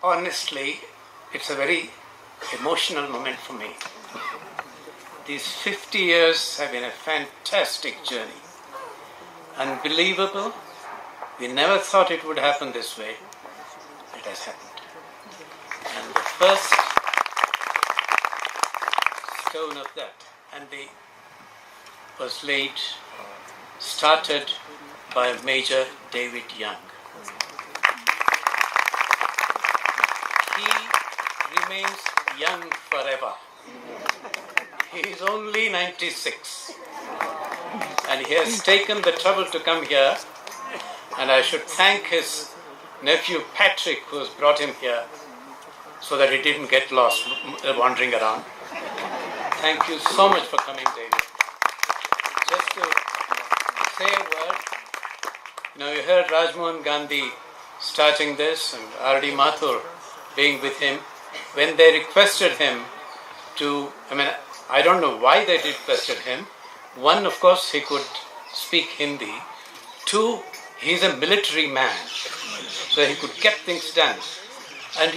Honestly, it's a very emotional moment for me. These 50 years have been a fantastic journey. Unbelievable. We never thought it would happen this way. It has happened. And the first stone of that was started by Major David Young. He remains young forever. He is only 96. And he has taken the trouble to come here. And I should thank his nephew Patrick, who has brought him here so that he didn't get lost wandering around. Thank you so much for coming, David. Just to say a word, you heard Rajmohan Gandhi starting this and R.D. Mathur being with him. When they requested him I don't know why they requested him. One, of course, he could speak Hindi. Two, he's a military man, so he could get things done. And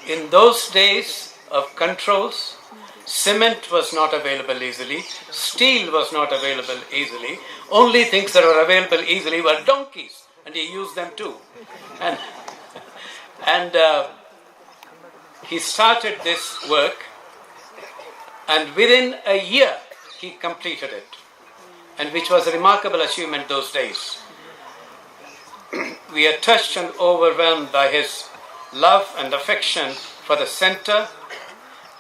in those days of controls, cement was not available easily, steel was not available easily. Only things that were available easily were donkeys, and he used them too. And he started this work, and within a year he completed it, and which was a remarkable achievement those days. We are touched and overwhelmed by his love and affection for the centre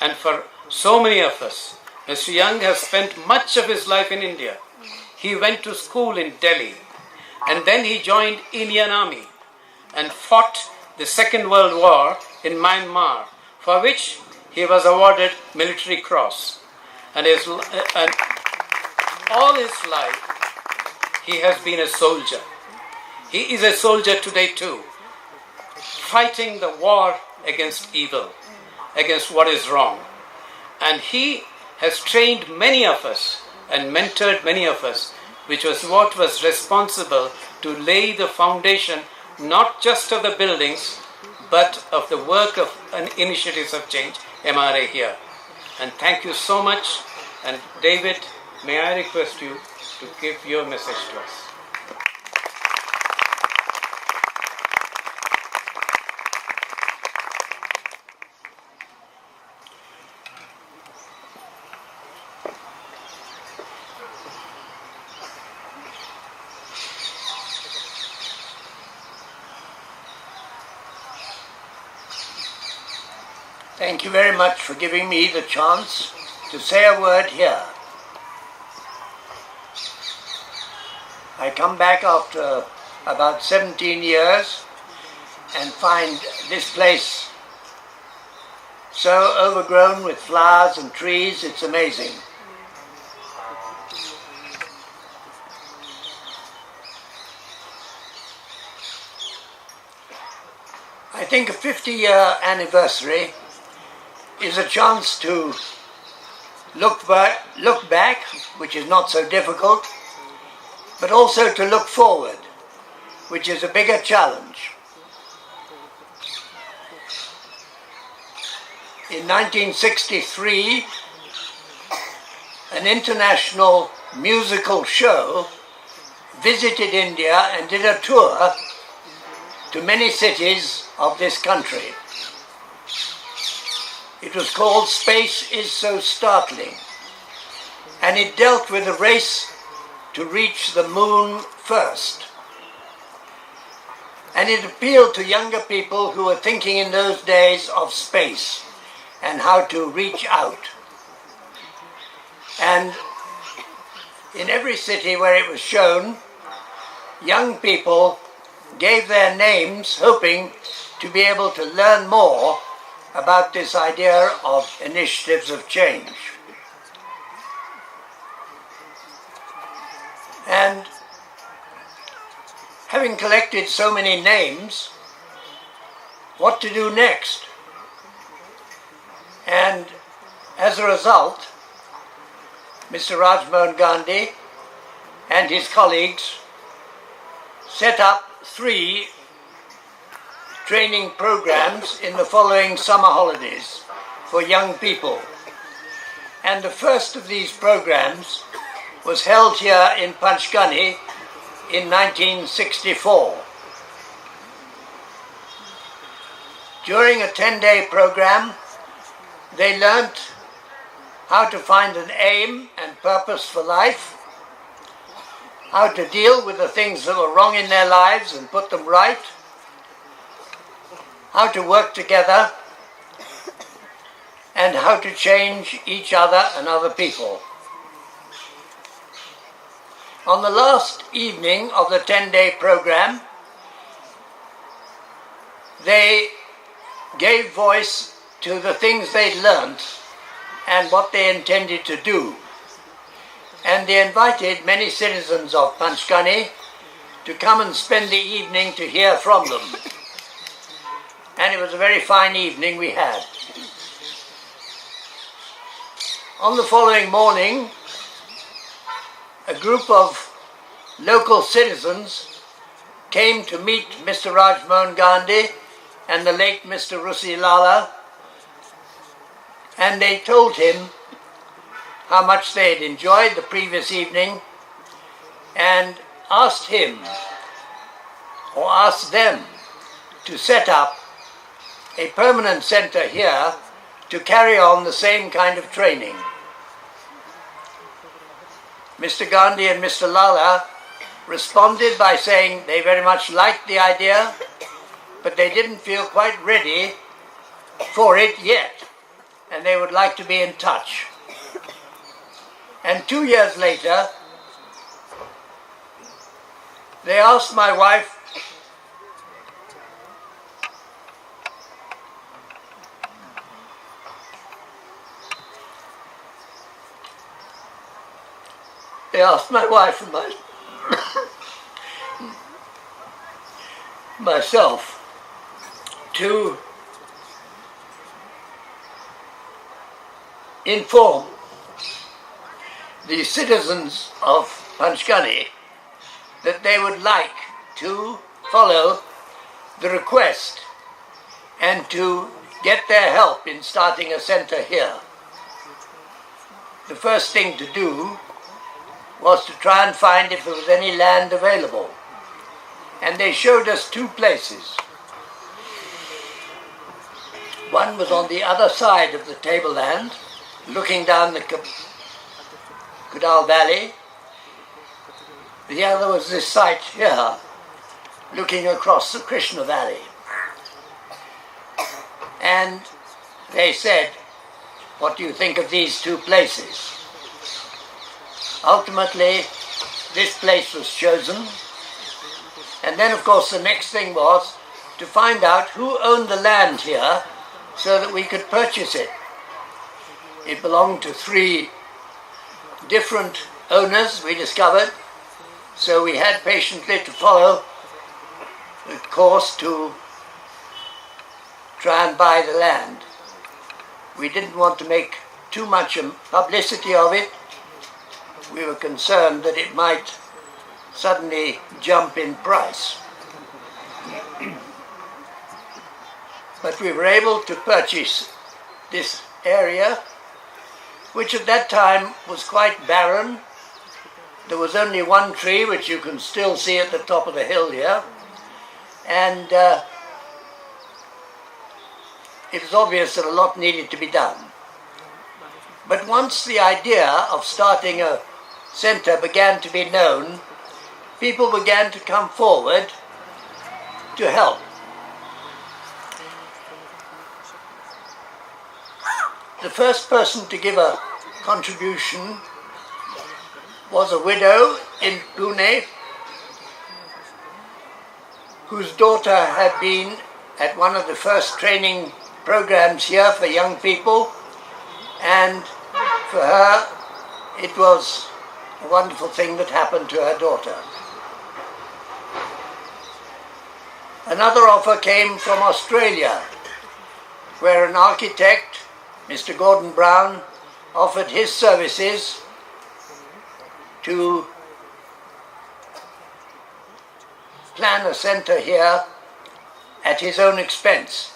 and for so many of us. Mr. Young has spent much of his life in India. He went to school in Delhi, and then he joined Indian Army and fought the Second World War in Myanmar, for which he was awarded Military Cross. And all his life, he has been a soldier. He is a soldier today too, fighting the war against evil, against what is wrong. And he has trained many of us and mentored many of us, which was what was responsible to lay the foundation not just of the buildings, but of the work of initiatives of change, MRA here. And thank you so much. And David, may I request you to give your message to us. Thank you very much for giving me the chance to say a word here. I come back after about 17 years and find this place so overgrown with flowers and trees, it's amazing. I think a 50-year anniversary is a chance to look back, which is not so difficult, but also to look forward, which is a bigger challenge. In 1963, an international musical show visited India and did a tour to many cities of this country. It was called Space is So Startling, and it dealt with a race to reach the moon first. And it appealed to younger people who were thinking in those days of space and how to reach out. And in every city where it was shown, young people gave their names hoping to be able to learn more about this idea of initiatives of change. And having collected so many names, what to do next? And as a result, Mr. Rajmohan Gandhi and his colleagues set up 3 training programs in the following summer holidays for young people. And the first of these programs was held here in Panchgani in 1964. During a 10-day program, they learnt how to find an aim and purpose for life, how to deal with the things that were wrong in their lives and put them right, how to work together, and how to change each other and other people. On the last evening of the 10-day program, they gave voice to the things they'd learnt and what they intended to do. And they invited many citizens of Panchgani to come and spend the evening to hear from them. And it was a very fine evening we had. On the following morning, a group of local citizens came to meet Mr. Rajmohan Gandhi and the late Mr. Rusi Lala, and they told him how much they had enjoyed the previous evening and asked him, or asked them, to set up a permanent centre here to carry on the same kind of training. Mr. Gandhi and Mr. Lala responded by saying they very much liked the idea, but they didn't feel quite ready for it yet, and they would like to be in touch. And 2 years later, they asked my wife and myself to inform the citizens of Panchgani that they would like to follow the request and to get their help in starting a centre here. The first thing to do was to try and find if there was any land available. And they showed us two places. One was on the other side of the tableland, looking down the Kudal Valley. The other was this site here, looking across the Krishna Valley. And they said, "What do you think of these two places?" Ultimately, this place was chosen. And then, of course, the next thing was to find out who owned the land here so that we could purchase it. It belonged to 3 different owners, we discovered, so we had patiently to follow the course to try and buy the land. We didn't want to make too much publicity of it. We were concerned that it might suddenly jump in price. But we were able to purchase this area, which at that time was quite barren. There was only one tree, which you can still see at the top of the hill here, and it was obvious that a lot needed to be done. But once the idea of starting a centre began to be known, people began to come forward to help. The first person to give a contribution was a widow in Pune whose daughter had been at one of the first training programs here for young people, and for her it was a wonderful thing that happened to her daughter. Another offer came from Australia, where an architect, Mr. Gordon Brown, offered his services to plan a centre here, at his own expense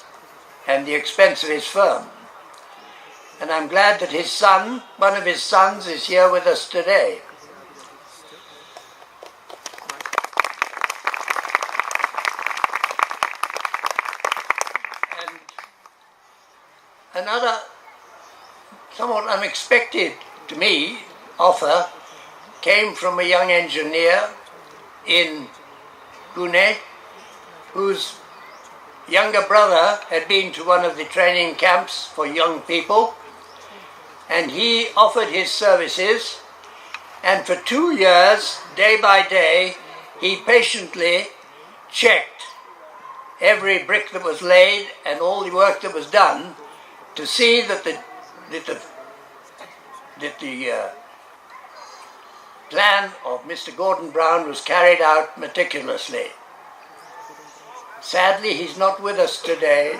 and the expense of his firm. And I'm glad that his son, one of his sons, is here with us today. And another somewhat unexpected to me offer came from a young engineer in Pune whose younger brother had been to one of the training camps for young people, and he offered his services, and for 2 years, day by day, he patiently checked every brick that was laid and all the work that was done to see that the plan of Mr. Gordon Brown was carried out meticulously. Sadly, he's not with us today.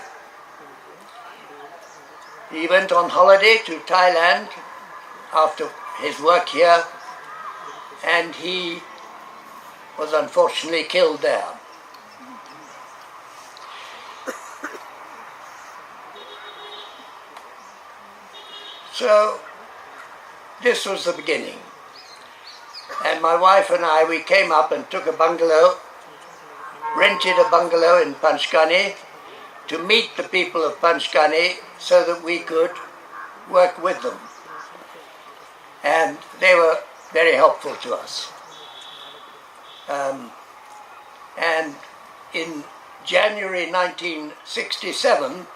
He went on holiday to Thailand after his work here, and he was unfortunately killed there. So, this was the beginning. And my wife and I, we came up and took a bungalow, rented a bungalow in Panchgani to meet the people of Panchgani so that we could work with them. And they were very helpful to us. And in January 1967,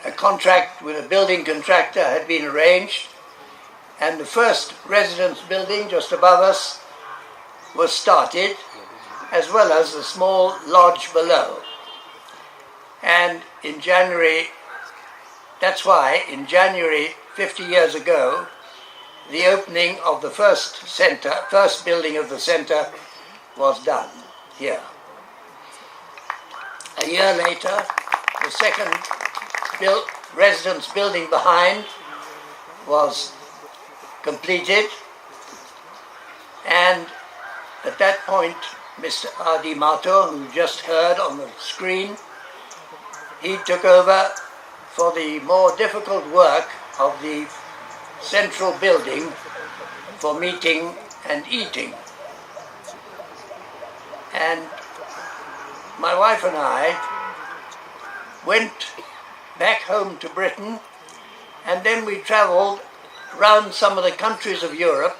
a contract with a building contractor had been arranged, and the first residence building just above us was started, as well as a small lodge below. And in January, that's why in January 50 years ago, the opening of the first building of the centre was done here. A year later, the second residence building behind was completed, and at that point Mr. R.D. Mato, who you just heard on the screen, he took over for the more difficult work of the central building for meeting and eating. And my wife and I went back home to Britain, and then we travelled around some of the countries of Europe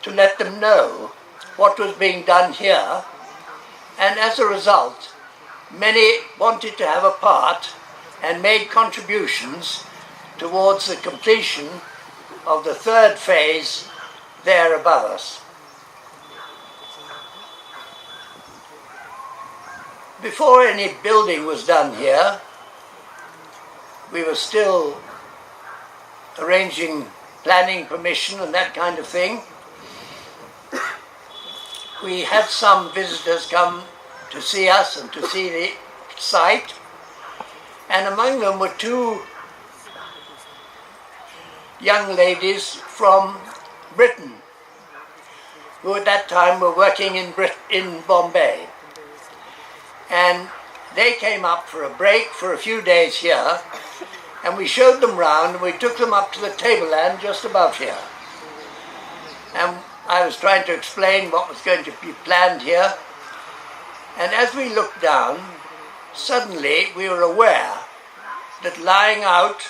to let them know what was being done here, and as a result, many wanted to have a part and made contributions towards the completion of the third phase there above us. Before any building was done here, we were still arranging planning permission and that kind of thing. We had some visitors come to see us and to see the site, and among them were two young ladies from Britain who at that time were working in Bombay. And they came up for a break for a few days here, and we showed them round, and we took them up to the tableland just above here. And I was trying to explain what was going to be planned here, and as we looked down, suddenly we were aware that lying out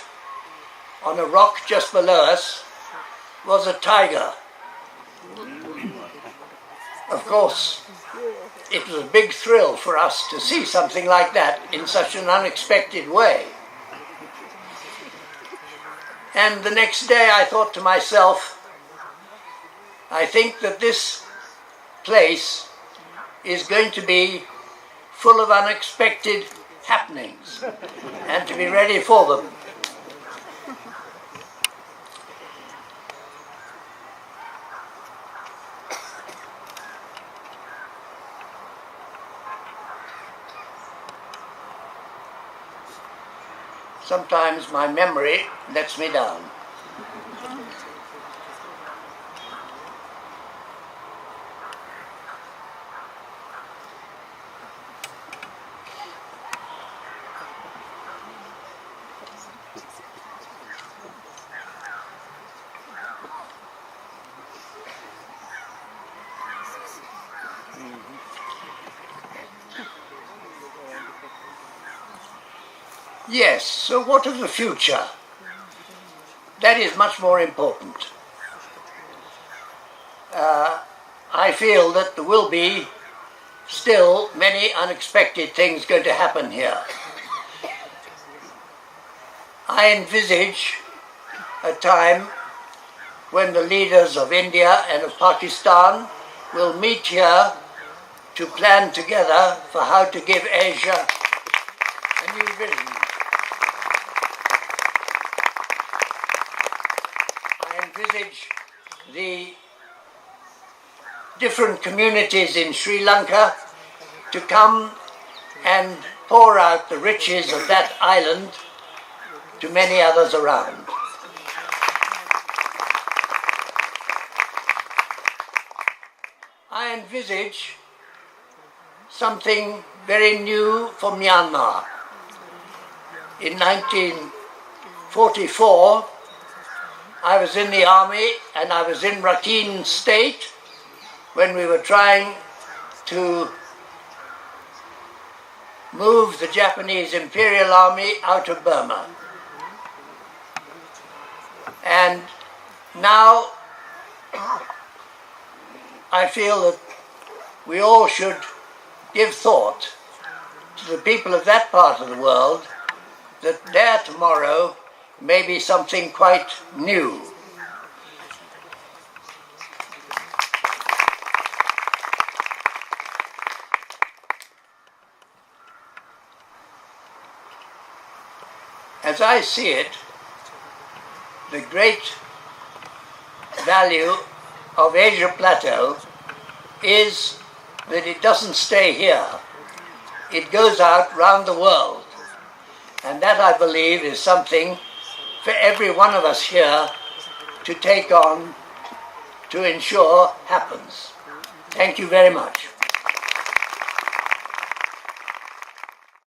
on a rock just below us was a tiger. Of course, it was a big thrill for us to see something like that in such an unexpected way. And the next day I thought to myself, I think that this place is going to be full of unexpected happenings, and to be ready for them. Sometimes my memory lets me down. Yes, so what of the future? That is much more important. I feel that there will be still many unexpected things going to happen here. I envisage a time when the leaders of India and of Pakistan will meet here to plan together for how to give Asia a new vision. I envisage the different communities in Sri Lanka to come and pour out the riches of that island to many others around. I envisage something very new for Myanmar. In 1944, I was in the army and I was in Rakhine State when we were trying to move the Japanese Imperial Army out of Burma. And now I feel that we all should give thought to the people of that part of the world, that their tomorrow may be something quite new. As I see it, the great value of Asia Plateau is that it doesn't stay here. It goes out round the world. And that, I believe, is something for every one of us here to take on to ensure happens. Thank you very much.